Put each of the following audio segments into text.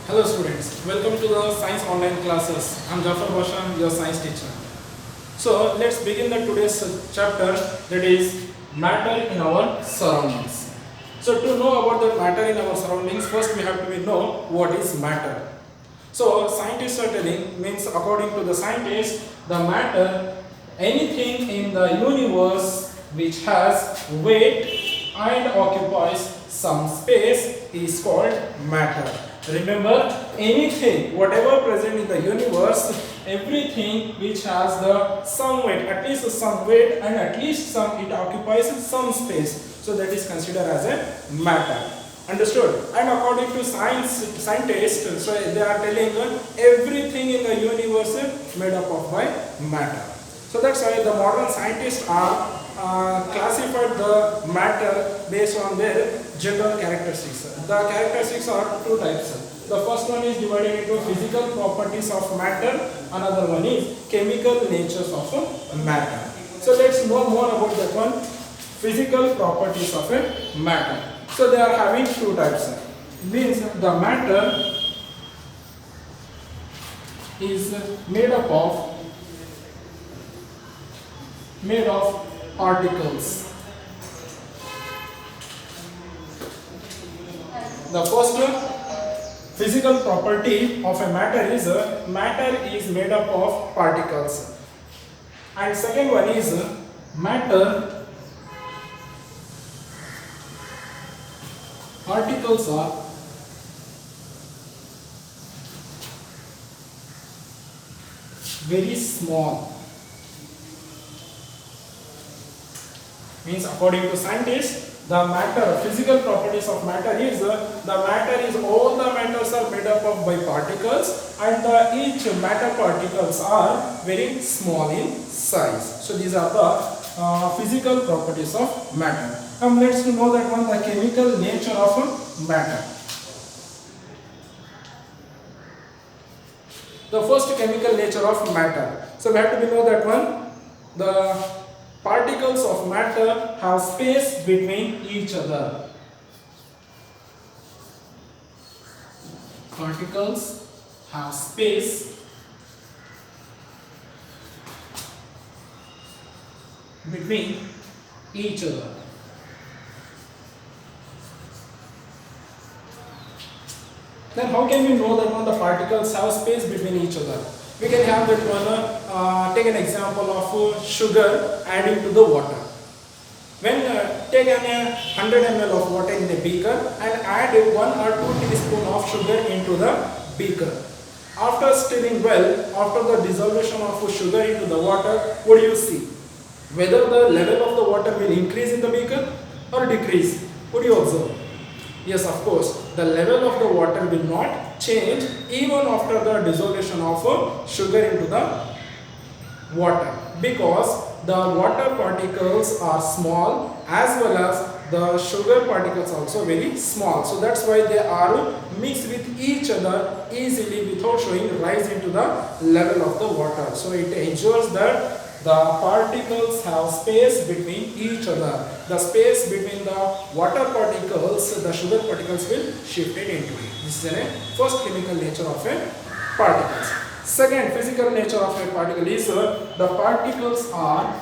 Hello students, welcome to the science online classes. I am Jafar Bashan, your science teacher. So let's begin the today's chapter, that is matter in our surroundings. So to know about the matter in our surroundings, first we have to know what is matter. So scientists are telling, means according to the scientists, the matter, anything in the universe which has weight and occupies some space is called matter. Remember, anything, whatever present in the universe, everything which has the some weight, at least some weight and at least some, it occupies some space. So that is considered as a matter. Understood? And according to scientists, so they are telling everything in the universe is made up of by matter. So that's why the modern scientists are classified the matter based on their general characteristics. The characteristics are two types. The first one is divided into physical properties of matter, another one is chemical natures of matter. So let's know more about that one, physical properties of a matter. So they are having two types. Means the matter is made of particles. The first physical property of a matter is made up of particles. And second one is matter, particles are very small. Means according to scientists, the matter, physical properties of matter is all the matters are made up of by particles, and each matter particles are very small in size. So these are the physical properties of matter. Now let's know that one, the chemical nature of matter. The first chemical nature of matter. So we have to know that one, the particles of matter have space between each other. Particles have space between each other. Then how can we know that one, the particles have space between each other? We can have that one, take an example of sugar adding to the water. When take 100 ml of water in a beaker and add 1 or 2 teaspoons of sugar into the beaker. After stirring well, after the dissolution of sugar into the water, what do you see? Whether the level of the water will increase in the beaker or decrease. What do you observe? Yes, of course, the level of the water will not change even after the dissolution of sugar into the water, because the water particles are small as well as the sugar particles also very small. So that's why they are mixed with each other easily without showing rise into the level of the water. So it ensures that the particles have space between each other. The space between the water particles, the sugar particles will shift it into it. This is the first chemical nature of a particles. Second physical nature of a particle is the particles are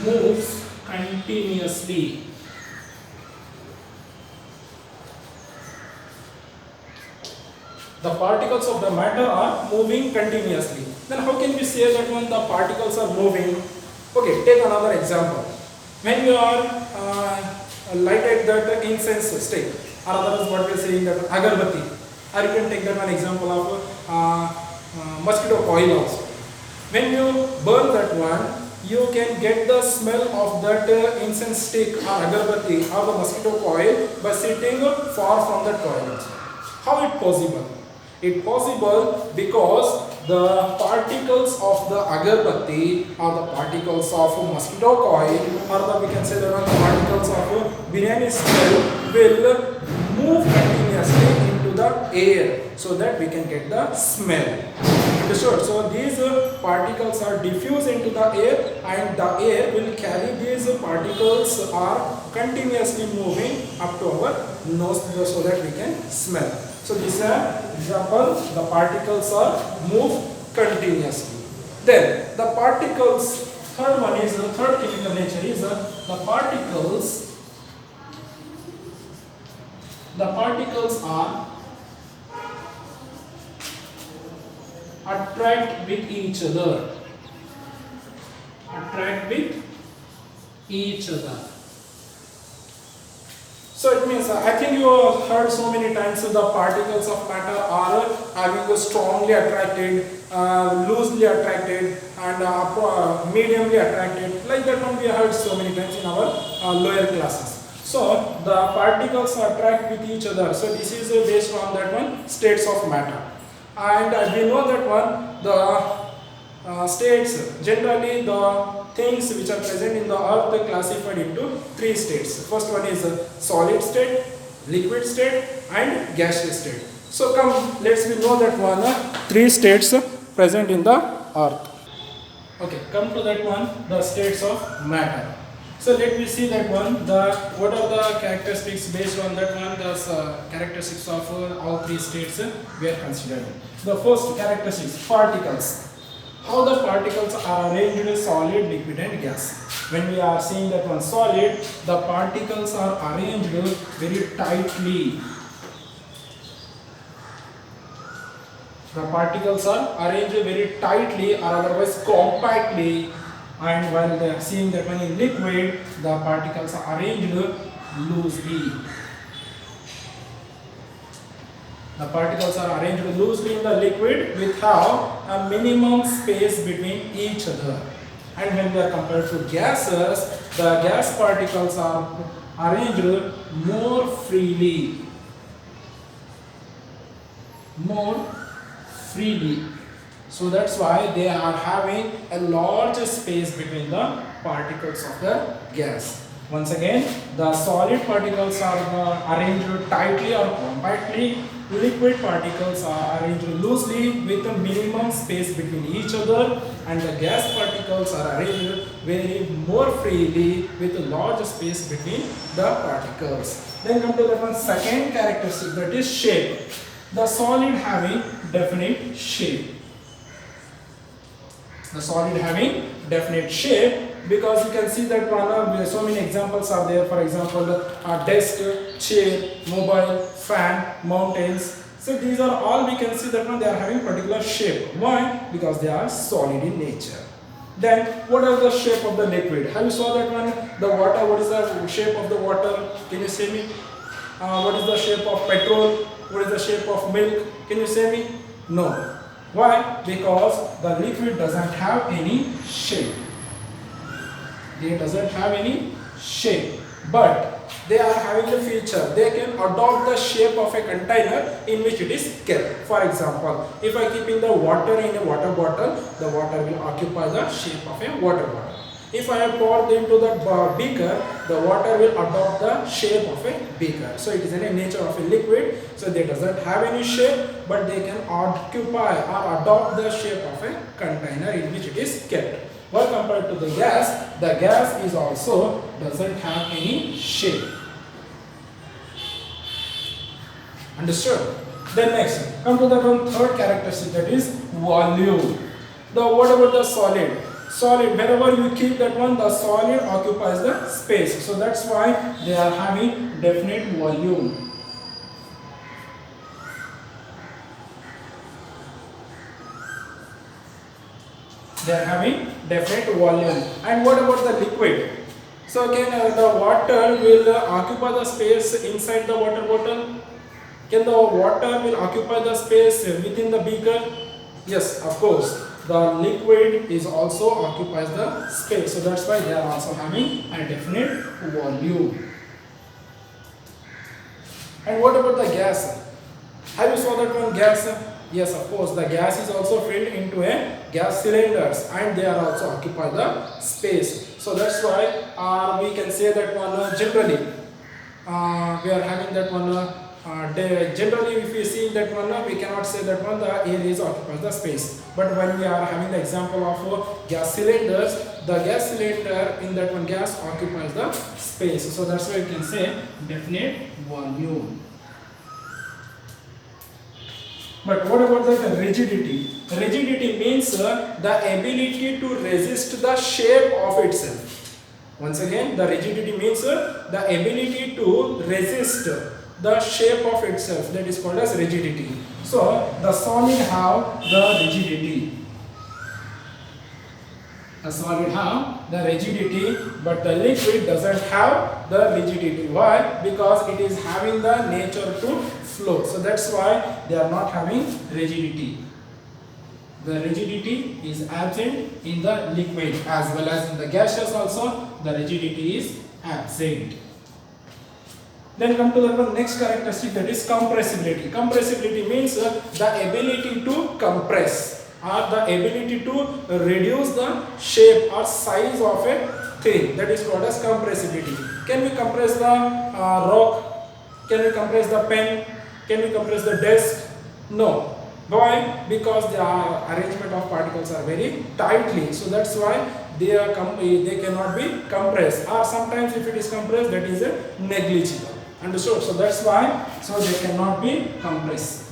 moves continuously. The particles of the matter are moving continuously. Then how can we say that when the particles are moving? Okay, take another example. When you are lighted that incense stick, or otherwise what we are saying that agarbatti, or you can take that one example of mosquito coil also. When you burn that one, you can get the smell of that incense stick or agarbatti or the mosquito coil by sitting far from that coil. How it possible? It possible because the particles of the agarbatti or the particles of mosquito coil, or the, we can say that the particles of biryani smell will move continuously into the air so that we can get the smell. Understood? So these particles are diffused into the air, and the air will carry these particles particles are continuously moving up to our nose so that we can smell. So this is an example. The particles are move continuously. Then the particles, third one is the third chemical nature is the particles are attract with each other. Attract with each other. So it means I think you have heard so many times the particles of matter are having a strongly attracted, loosely attracted, and mediumly attracted. Like that one we have heard so many times in our lower classes. So the particles attract with each other. So this is based on that one states of matter, and we know that one the states, generally the things which are present in the earth are classified into three states. First one is solid state, liquid state, and gaseous state. So come, let's we know that one three states present in the earth. Okay, come to that one, the states of matter. So let me see that one, what are the characteristics based on that one, the characteristics of all three states we are considering. The first characteristics, particles. How the particles are arranged in solid, liquid and gas. When we are seeing that one solid, the particles are arranged very tightly. The particles are arranged very tightly or otherwise compactly, and while they are seeing that one in liquid, the particles are arranged loosely. The particles are arranged loosely in the liquid with have a minimum space between each other. And when they are compared to gases, the gas particles are arranged more freely. So that's why they are having a large space between the particles of the gas. Once again, the solid particles are arranged tightly or compactly. Liquid particles are arranged loosely with a minimum space between each other, and the gas particles are arranged very more freely with a large space between the particles. Then come to the one second characteristic, that is shape. The solid having definite shape. The solid having definite shape, because you can see that so many examples are there. For example, a desk, chair, mobile, fan, mountains. So these are all we can see that they are having particular shape. Why? Because they are solid in nature. Then what are the shape of the liquid? Have you saw that one? The water, what is the shape of the water? Can you say me? What is the shape of petrol? What is the shape of milk? Can you say me? No. Why? Because the liquid doesn't have any shape. It doesn't have any shape, but they are having a feature. They can adopt the shape of a container in which it is kept. For example, if I keep in the water in a water bottle, the water will occupy the shape of a water bottle. If I have poured into the beaker, the water will adopt the shape of a beaker. So it is in the nature of a liquid. So they doesn't have any shape, but they can occupy or adopt the shape of a container in which it is kept. Well, compared to the gas is also doesn't have any shape. Understood? Then next, come to the third characteristic, that is volume. What about the solid? Solid, wherever you keep that one, the solid occupies the space. So that's why they are having definite volume. They are having definite volume. And what about the liquid? So again, the water will occupy the space inside the water bottle. Can the water will occupy the space within the beaker? Yes, of course. The liquid is also occupies the space. So that's why they are also having a definite volume. And what about the gas? Have you saw that one gas? Yes, of course. The gas is also filled into a gas cylinders, and they are also occupy the space. So that's why we can say that one generally we are having that one. Generally, if we see that one, we cannot say that one the air is occupies the space. But when we are having the example of gas cylinders, the gas cylinder in that one gas occupies the space. So that's why you can say definite volume. But what about the rigidity? Rigidity means the ability to resist the shape of itself. Once again, the rigidity means the ability to resist the shape of itself. That is called as rigidity. So the solid have the rigidity. The solid have the rigidity, but the liquid doesn't have the rigidity. Why? Because it is having the nature to flow. So that's why they are not having rigidity. The rigidity is absent in the liquid as well as in the gaseous also. The rigidity is absent. Then come to the next characteristic, that is compressibility. Compressibility means the ability to compress, or the ability to reduce the shape or size of a thing. That is called as compressibility. Can we compress the rock? Can we compress the pen? Can we compress the desk? No. Why? Because the arrangement of particles are very tightly. So that's why they cannot be compressed. Or sometimes if it is compressed, that is negligible. Understood? So that's why they cannot be compressed.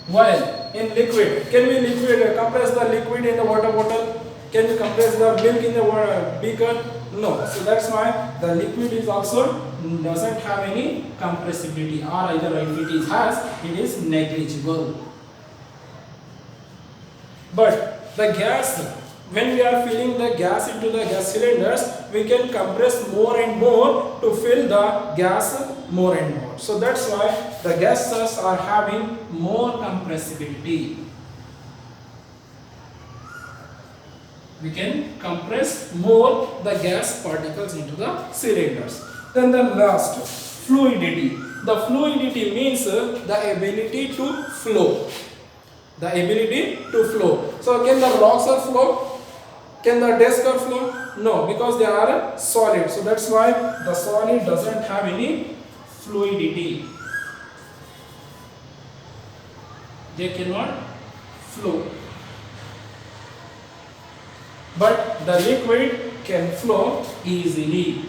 While in liquid, can we compress the liquid in the water bottle? Can we compress the milk in the beaker? No. So that's why the liquid is also doesn't have any compressibility, or either if it has, it is negligible. But the gas, when we are filling the gas into the gas cylinders, we can compress more and more to fill the gas more and more. So that's why the gases are having more compressibility. We can compress more the gas particles into the cylinders. Then the last, fluidity. The fluidity means the ability to flow. The ability to flow. So can the rocks flow? Can the desk flow? No, because they are solid. So that's why the solid doesn't have any fluidity. They cannot flow. But the liquid can flow easily.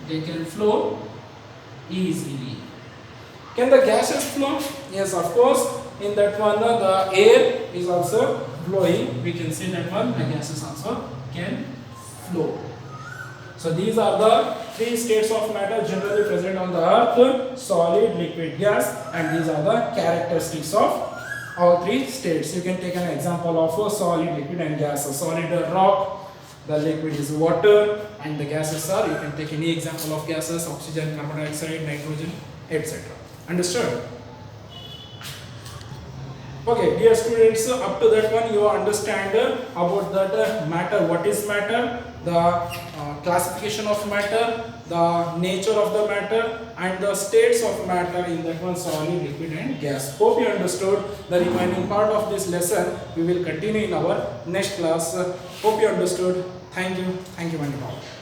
They can flow easily. Can the gases flow? Yes, of course. In that one, the air is also flowing. We can see that one, the gases also can flow. So these are the three states of matter generally present on the earth: solid, liquid, gas, and these are the characteristics of all three states. You can take an example of a solid, liquid, and gas. A solid rock, the liquid is water, and the gases are, you can take any example of gases: oxygen, carbon dioxide, nitrogen, etc. Understood? Okay, dear students, up to that one you understand about that matter. What is matter? The classification of matter, the nature of the matter, and the states of matter in that one: solid, liquid, and gas. Hope you understood. The remaining part of this lesson we will continue in our next class. Hope you understood. Thank you, my dear.